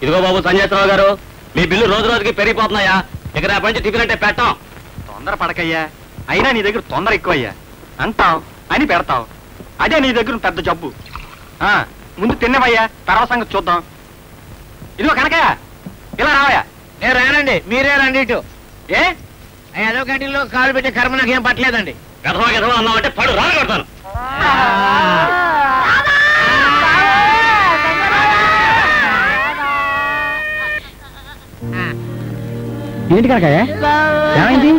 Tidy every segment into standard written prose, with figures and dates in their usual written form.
ఇదిగో బాబు సంజయరావు గారు, మీ బిల్లు రోజు రోజుకి పెరిగిపోతున్నాయా? ఇక రేపటి నుంచి టిఫిన్ అంటే పెట్టాం. తొందర పడకయ్యా, అయినా నీ దగ్గర తొందర ఎక్కువయ్యా. అంటావు అని పెడతావు, అదే నీ దగ్గర పెద్ద జబ్బు. ముందు తిన్నవయ్యా, తర్వాత సంగతి చూద్దాం. ఇదిగో కనకయ్య, ఇలా రావయ్యా. నేను రానండి, మీరే రండి ఇటు. ఏ ఏదో గంటలో కాలు పెట్టే కర్మ నాకేం పట్టలేదండి. గదవా గదవా అన్నావంటే పడు రాగొడతాను. ఏంటి కనకయ్య, ఏమైంది?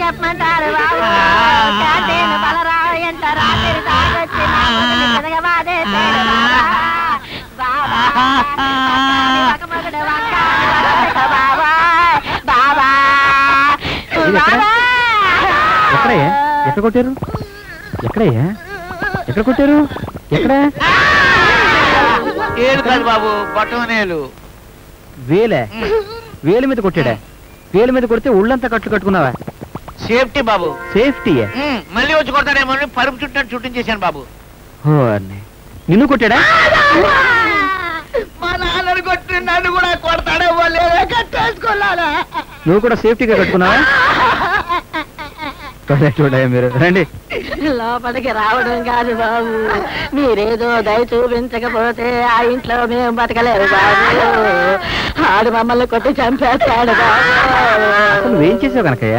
చెప్పమంటారు ఎక్కడయ్యా? ఎక్కడ కొట్టారు? ఎక్కడయ్యా? ఎక్కడ కొట్టారు? ఎక్కడ? ఏడు కాదు బాబు, బొట్టమనేలు. వేలే? వేలు మీద కొట్టాడా? వేలు మీద కొడితే ఒళ్ళంతా కట్లు కట్టుకున్నావా? సేఫ్టీ బాబు. సేఫ్టీయా? మళ్ళీ వచ్చి కొడతాడేమో అని పరుపు చుట్టించేశాను బాబు. నిన్ను కొట్టాడా? మా నాన్నని కొట్టి నన్ను కూడా కొడతాడేమో, లేదా కట్టేసుకోవాలా? నువ్వు కూడా సేఫ్టీగా కట్టుకున్నావా? చూడయ్యా మీరు రండి. లోపలికి రావడం కాదు బాబు, మీరేదో దయ చూపించకపోతే ఆ ఇంట్లో మేము బతకలేరు బాబు. ఆడు మమ్మల్ని కొట్టి చంపేస్తాడు బాబు. అసలు నువ్వేం చేసావు కనకయ్య?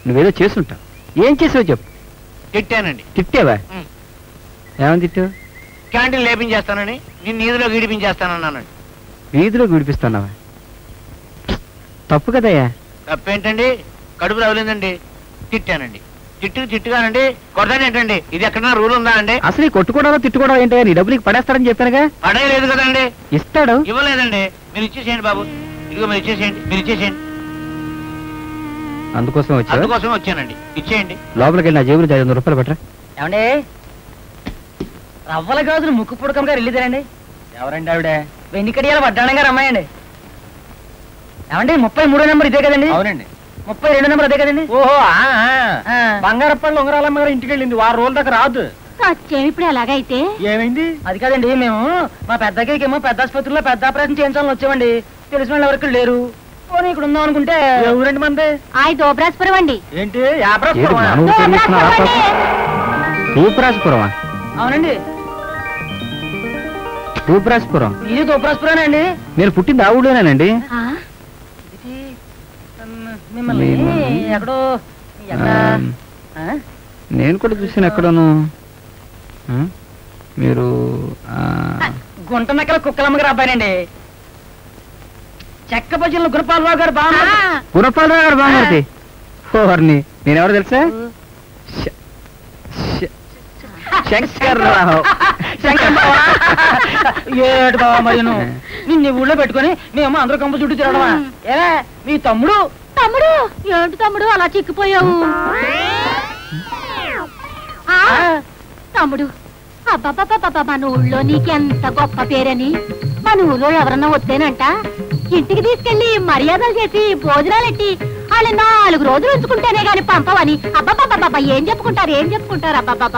నువ్వేదో చేస్తుంటావు. ఏం చేసావు చెప్పు. తిట్టానండి. తిట్టావా? ఏమని తిట్టావు? క్యాంటీన్ లేపించేస్తానని, నిన్ను ఈదులో గీడిపించేస్తానన్నానండి. వీధిలో విడిపిస్తున్నావా? తప్పు కదయ్యా. తప్పేంటండి? కడుపు రవలేదండి, తిట్టానండి. తిట్టుగానండి, కొడతానేంటండి? ఇది ఎక్కడన్నా రూల్ ఉందా అండి? అసలు ఈ కొట్టుకోవడం తిట్టుకోవడం ఏంటయ్యా? నీ డబ్బులు పడేస్తాడని చెప్పానుగా. పడేయలేదు కదండి. ఇస్తాడు. ఇవ్వలేదండి. మీరు ఇచ్చేసేయండి బాబు. ఇదిగో మీరు ఇచ్చేసేయండి. అందుకోసం వచ్చానండి. ఇచ్చేయండి. లోపలికి వెళ్ళి నా జేబులు 500 రూపాయలు పెట్టరా. ఏమండి, రవ్వల గాజులు ముక్కు పుడకం గారు వెళ్ళిదారండి. ఎవరండి ఆవిడ? వెన్నికడియాల వడ్డాణం గారు అమ్మాయండి. ఏమండి, 33 నెంబర్ ఇదే కదండి? అవునండి. 32 నెంబర్ అదే కదండి? ఓహో, బంగారపల్లి ఉంగరాలమ్మ గారు ఇంటికి వెళ్ళింది, 6 రోజుల దాకా రాదు. ఇప్పుడు ఎలాగైతే ఏమైంది? అది కాదండి, మేము మా పెద్దకేమో పెద్ద ఆసుపత్రిలో పెద్ద ఆపరేషన్ చేయించాలని వచ్చామండి. తెలిసిన వాళ్ళు ఎవరికి లేరు. పోనీ ఇక్కడ ఉందాం అనుకుంటే. ఊరండి మంది? దోబ్రాజ్పురం అండి. ఏంటి తూప్రాజపురమా? అవునండి, తూప్రాజపురం. ఇది తూప్రాజపురం అండి. నేను పుట్టింది ఆ ఊళ్ళోనేనండి. మిమ్మల్ని ఎక్కడో నేను కూడా చూసాను ఎక్కడోను. మీరు గుంట నక్కల కుక్కలమ్మ గారు అబ్బాయినండి. చెక్క బజ్జీలు గురపాలరావు గారు బాగా. గురపాలరావు గారు బాగుంది. ఓర్ని నేనెవరు తెలుసా? శంకర్రావు. ఏడు బావా మరి నిన్ను ఊళ్ళో పెట్టుకుని మేము అందరూ కంప చుట్టూ తిరగడమా? ఏ మీ తమ్ముడు ఏంటి తమ్ముడు అలా చిక్కిపోయావు? తమ్ముడు, అబ్బాబాబా మన ఊళ్ళో నీకెంత గొప్ప పేరని. మన ఊళ్ళో ఎవరన్నా వస్తేనంట ఇంటికి తీసుకెళ్లి మర్యాదలు చేసి భోజనాలెట్టి వాళ్ళు 4 రోజులు ఉంచుకుంటేనే గాని పంపవని. అబ్బాబాబా ఏం చెప్పుకుంటారు అబ్బాబాబా.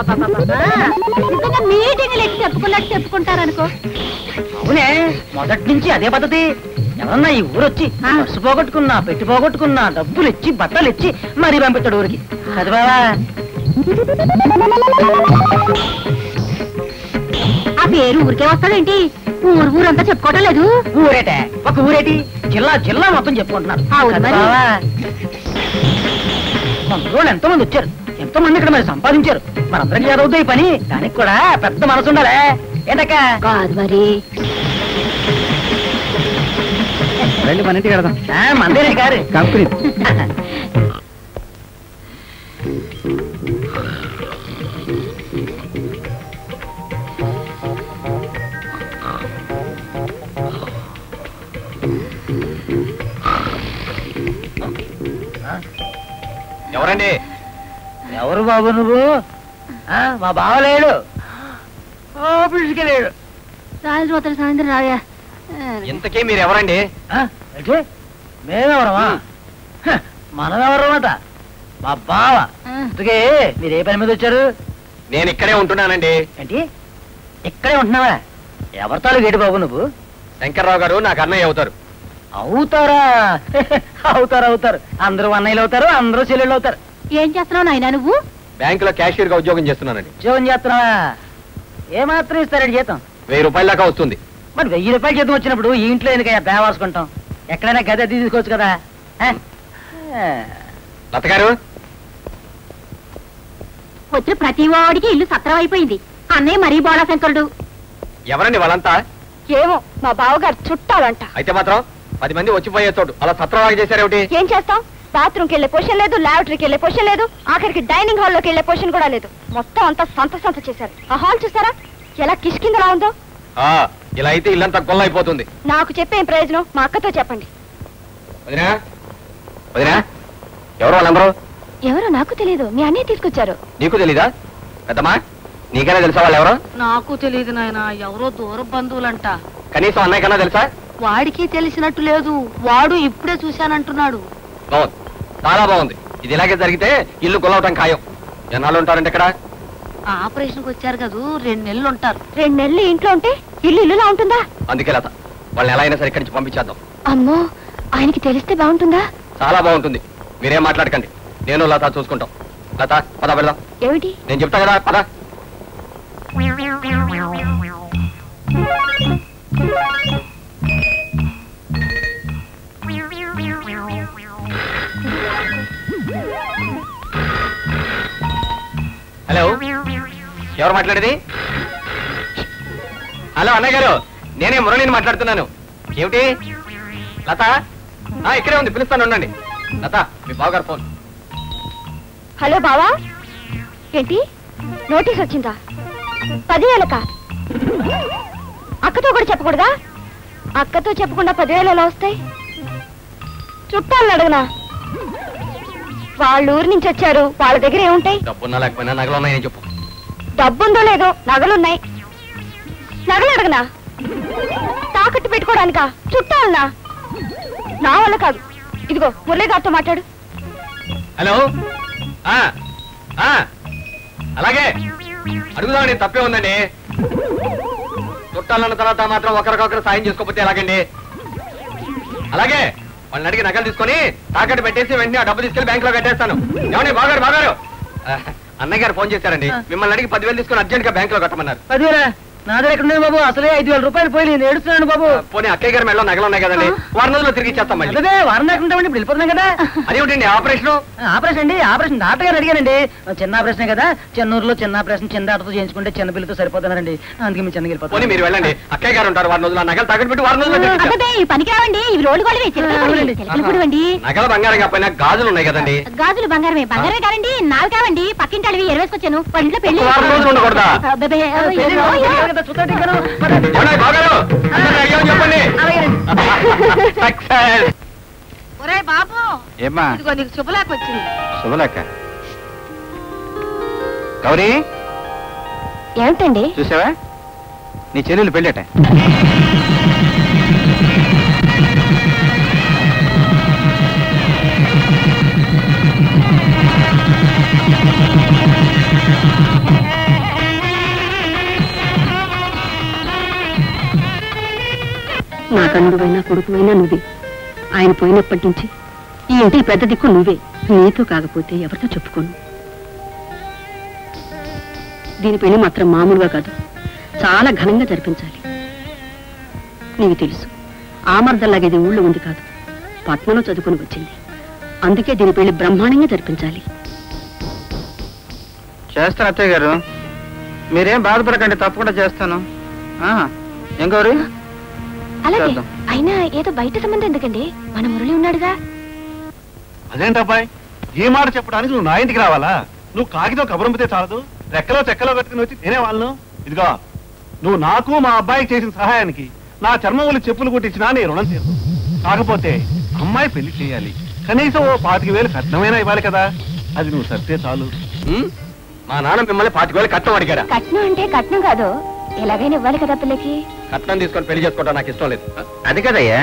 మీటింగ్లు ఎట్టి చెప్పుకుంటారు అనుకో. అవునే, మొదటి నుంచి అదే పద్ధతి. ఎవరన్నా ఈ ఊరొచ్చి బస్సు పోగొట్టుకున్నా, పెట్టి పోగొట్టుకున్నా, డబ్బులు ఇచ్చి బట్టలు ఇచ్చి మరీ పంపిస్తాడు ఊరికి. అది బావా, ఆ పేరు ఊరికే వస్తాడేంటి? ఊరంతా చెప్పుకోవటం లేదు. ఊరేటే ఒక ఊరేటి, జిల్లా మొత్తం చెప్పుకుంటున్నారు. మన రోజులు ఎంతో మంది వచ్చారు, ఎంతో మంది ఇక్కడ మరి సంపాదించారు. మనందరికీ ఏదవుతాయి పని. దానికి కూడా పెద్ద మనసు ఉండాలి. ఏంటక్క? కాదు మరి. రండి మన ఇంటికి వెళదాం. మందేనే గారు కంపెనీ. ఎవరండి? ఎవరు బాబు నువ్వు? మా బావలేడు, ఆఫీస్కి లేడు. సాయంత్రం రావా? ఇంతకీ మీరు ఎవరండి? మేమెవరమా? మనమెవరమాట? మా బావ. ఇంతకీ మీరు ఏ పని మీద వచ్చారు? నేను ఇక్కడే ఉంటున్నానండి. ఏంటి, ఇక్కడే ఉంటున్నావా? ఎవరితాలు గేటి బాబు నువ్వు? శంకర్రావు గారు నాకు అన్నయ్య అవుతారు. అవుతారా? అవుతారు. అందరూ అన్నయ్యలు అవుతారు, అందరూ చెల్లెళ్ళు అవుతారు. ఏం చేస్తున్నావు నాయనా నువ్వు? బ్యాంకులో క్యాషియర్ గా ఉద్యోగం చేస్తున్నానండి. ఉద్యోగం చేస్తున్నావా? ఏమాత్రం ఇస్తారండి జీతం? 1000 రూపాయల దాకా వస్తుంది. మరి 1000 రూపాయలు జీతం వచ్చినప్పుడు ఈ ఇంట్లో ఎందుకయ్యా బేవార్చుకుంటాం? ఎక్కడైనా గది అది తీసుకోవచ్చు కదా. లత గారు, వచ్చిన ప్రతి వాడికి ఇల్లు సత్రం అయిపోయింది. అన్నయ్య మరీ బోళాశంకరుడు. ఎవరండి వాళ్ళంతా? ఏమో మా బావగారు చుట్టాలంట. అయితే మాత్రం 10 మంది వచ్చిపోయే చోటు అలా సత్రవాగా చేశారేమిటి? ఏం చేస్తాం? బాత్రూమ్కి వెళ్లే పొజిషన్ లేదు, లాబరేటరీకి వెళ్లే పొజిషన్ లేదు, ఆఖరికి డైనింగ్ హాల్లోకి వెళ్లే పొజిషన్ కూడా లేదు. మొత్తం అంతా సంత చేశారు. ఆ హాల్ చూసారా ఎలా కిష్కిందలా ఉందో? ఇలా అయితే ఇల్లంతా గొల్ల అయిపోతుంది. నాకు చెప్పేం ప్రయోజనం? మా అక్కతో చెప్పండి. వదినా, ఎవరు వాళ్ళందరూ? ఎవరో నాకు తెలియదు, మీ అన్నయ్య తీసుకొచ్చారు. నీకు తెలీదా? పెద్దమ్మా, నీకైనా తెలుసా వాళ్ళు ఎవరో? నాకు తెలియదు నాయన, ఎవరో దూర బంధువులంట. కనీసం అన్నయ్య కన్నా తెలుసా? వాడికి తెలిసినట్టు లేదు, వాడు ఇప్పుడే చూశానంటున్నాడు. బాగుంది, చాలా బాగుంది. ఇది ఇలాగే జరిగితే ఇల్లు గొల్లవటం ఖాయం. ఎన్నాళ్ళు ఉంటారంటే ఇక్కడ? ఆపరేషన్ కి వచ్చారు కదా, 2 నెలలు ఉంటారు. 2 నెలలు ఇంట్లో ఉంటే ఇల్లు ఇల్లులా ఉంటుందా? అందుకే లత, వాళ్ళని ఎలా అయినా సరే ఇక్కడి నుంచి పంపించేద్దాం. అమ్మో, ఆయనకి తెలిస్తే బాగుంటుందా? చాలా బాగుంటుంది. మీరేం మాట్లాడకండి, నేను లత చూసుకుంటాం. లత, పద వెళ్దాం. ఏమిటి? నేను చెప్తా కదా, పద. హలో, ఎవరు మాట్లాడేది? హలో అన్నయ్య గారు, నేనే మురళిని మాట్లాడుతున్నాను. ఏమిటి లత? ఇక్కడే ఉంది, పిలుస్తాను ఉండండి. లత, మీ బావగారు ఫోన్. హలో బావా, ఏంటి నోటీస్ వచ్చిందా? 10,000కా? అక్కతో కూడా చెప్పకూడదా? అక్కతో చెప్పకుండా 10,000 ఎలా వస్తాయి? చుట్టాలను అడగనా? వాళ్ళ ఊరు నుంచి వచ్చారు, వాళ్ళ దగ్గర ఏముంటాయి? డబ్బున్నా లేకపోయినా నగలు ఉన్నాయని చెప్పు. డబ్బుందో లేదో, నగలున్నాయి. నగలు అడగనా? తాకట్టు పెట్టుకోవడానికా? చుట్టాలనా? నా వల్ల కాదు. ఇదిగో మురళి గారితో మాట్లాడు. హలో, అలాగే అడుగుదామని తప్పే ఉందండి. చుట్టాలన్న తర్వాత మాత్రం ఒకరికొకరు సాయం చేసుకోకపోతే ఎలాగండి? అలాగే వాళ్ళని అడిగి నగలు తీసుకొని తాకట్టు పెట్టేసి వెంటనే ఆ డబ్బు తీసుకెళ్లి బ్యాంక్ లో కట్టేస్తాను. ఏమండి బాగారు అన్నయ్య గారు ఫోన్ చేశారండి, మిమ్మల్ని అడిగి 10,000 తీసుకొని అర్జెంట్ గా బ్యాంక్ లో కట్టమన్నారు. 10,000 నా దగ్గర ఎక్కడున్నాయి బాబు? అసలే 5,000 రూపాయలు పోయి నేను ఏడుస్తున్నాను బాబు. పోనీ అక్కయ్య గారి మెడలో నగలు ఉన్నాయి కదండి, వారం రోజుల్లో తిరిగి ఇచ్చేస్తాం. మళ్ళీ అదే వారం దాకా ఉంటామండి, ఇప్పుడు వెళ్ళిపోతున్నాం కదా. అదేమిటండి ఆపరేషన్? ఆపరేషన్ అండి, ఆపరేషన్ డాక్టర్ గారు అడిగానండి. చిన్న ఆపరేషన్ కదా, చెన్నూరులో చిన్న ఆపరేషన్ చిన్న డాక్టర్తో చేయించుకుంటే చిన్న బిల్లుతో సరిపోతున్నారండి. అందుకే మీ చిన్నకి వెళ్ళిపోతాను. పోనీ మీరు వెళ్ళండి, అక్కయ్య గారు ఉంటారు, వారం రోజులు నగలు తాకట్టు పెట్టి వారం రోజులు పనికి రావండి, ఇవి రోడ్డు గోడవండి. నగల బంగారం కాకపోయినా గాజులు ఉన్నాయి కదండి. గాజులు బంగారమే కావండి, నావి కావండి. పక్కింటి అడివి ఎరవేసుకొచ్చాను, వాళ్ళ ఇంట్లో పెళ్లి. వారం రోజులు ఉండకూడదా? చెప్పండి. ఒరే బాబు, ఏమ్మా? ఇదిగో నీకు శుభలేఖ వచ్చింది. శుభలేఖ? గౌరీ, ఏమిటండి? చూసావా నీ చెల్లెలు పెళ్ళట? నా తండ్రివైనా కొడుకువైనా నువ్వే. ఆయన పోయినప్పటి నుంచి ఈ ఇంటి పెద్ద దిక్కు నువ్వే. నీతో కాకపోతే ఎవరితో చెప్పుకోను. దీని పెళ్లి మాత్రం మామూలుగా కాదు, చాలా ఘనంగా జరిపించాలి. నీకు తెలుసు, ఆమర్దల్లాగా ఇది ఊళ్ళో ఉంది కాదు, పట్నంలో చదువుకుని వచ్చింది. అందుకే దీని పెళ్లి బ్రహ్మాండంగా జరిపించాలి. చేస్తాను అత్తయ్య గారు, మీరేం బాధపడకండి, తప్పకుండా చేస్తాను. ఏం గౌరీ? అలాగే. అయినా ఏదో బయట సంబంధం ఎందుకండి, మన మురళి ఉన్నాడుగా. అదేంటబ్బాయి, ఈ మాట చెప్పడానికి నువ్వు నా ఇంటికి రావాలా? నువ్వు కాగితం కబురంపితే చాలదు, రెక్కలో చెక్కలో కట్టుకుని వచ్చి నేనే వాళ్ళను. ఇదిగో, నువ్వు నాకు మా అబ్బాయికి చేసిన సహాయానికి నా చర్మములు చెప్పులు కుట్టించినా నీ రుణం తీరు. కాకపోతే అమ్మాయి పెళ్లి చేయాలి, కనీసం ఓ 25,000 కట్నమైనా ఇవ్వాలి కదా. అది నువ్వు సర్తే చాలు. మా నాన్న మిమ్మల్ని 25,000 కట్నం అడిగారా? కట్నం అంటే కట్నం కాదు, ఎలాగైనా ఇవ్వాలి కదా పిల్లకి. కట్నం తీసుకొని పెళ్లి చేసుకోవడం నాకు ఇష్టం లేదు. అది కదయ్యా,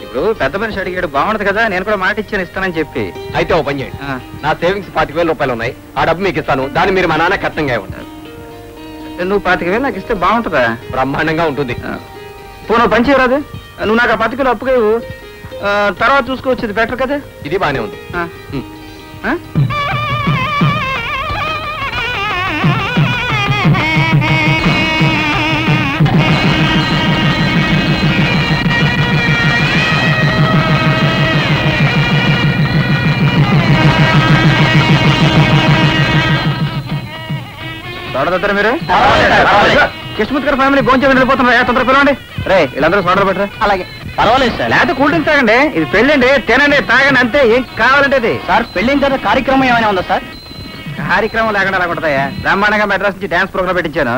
ఇప్పుడు పెద్ద మనిషి అడిగాడు, బాగుండదు కదా, నేను కూడా మాట ఇచ్చాను ఇస్తానని చెప్పి. అయితే ఓ పని చేయండి, నా సేవింగ్స్ 25,000 రూపాయలు ఉన్నాయి, ఆ డబ్బు మీకు ఇస్తాను, దాన్ని మీరు మా నాన్న కట్నంగా ఉంటారు. నువ్వు 25,000 నాకు ఇస్తే బాగుంటుందా? బ్రహ్మాండంగా ఉంటుంది. పోను పని చేయరాదు, నువ్వు నాకు ఆ 10 కిలో అప్పుగా ఇవ్వు. తర్వాత చూసుకోవచ్చు, ఇది బెటర్ కదా. ఇది బానే ఉంది. చూడదద్దరు మీరు కృష్ణమూర్తి గారి ఫ్యామిలీ భోజనం వెళ్ళిపోతున్నారు. తొందర పిలవండి. రే వీళ్ళందరూ సోడలు పెట్టరా. అలాగే. పర్వాలేదు సార్. లేకపోతే కూల్ డ్రింక్స్ తాగండి. ఇది పెళ్ళండి, తినండి, తాగండి, అంతే. ఏం కావాలంటే అది. సార్ పెళ్ళిన తర్వాత కార్యక్రమం ఏమైనా ఉందా సార్? కార్యక్రమం లేకుండా అలా ఉంటుందా? బ్రహ్మాండంగా మెడ్రాస్ నుంచి డాన్స్ ప్రోగ్రామ్ పెట్టించాను.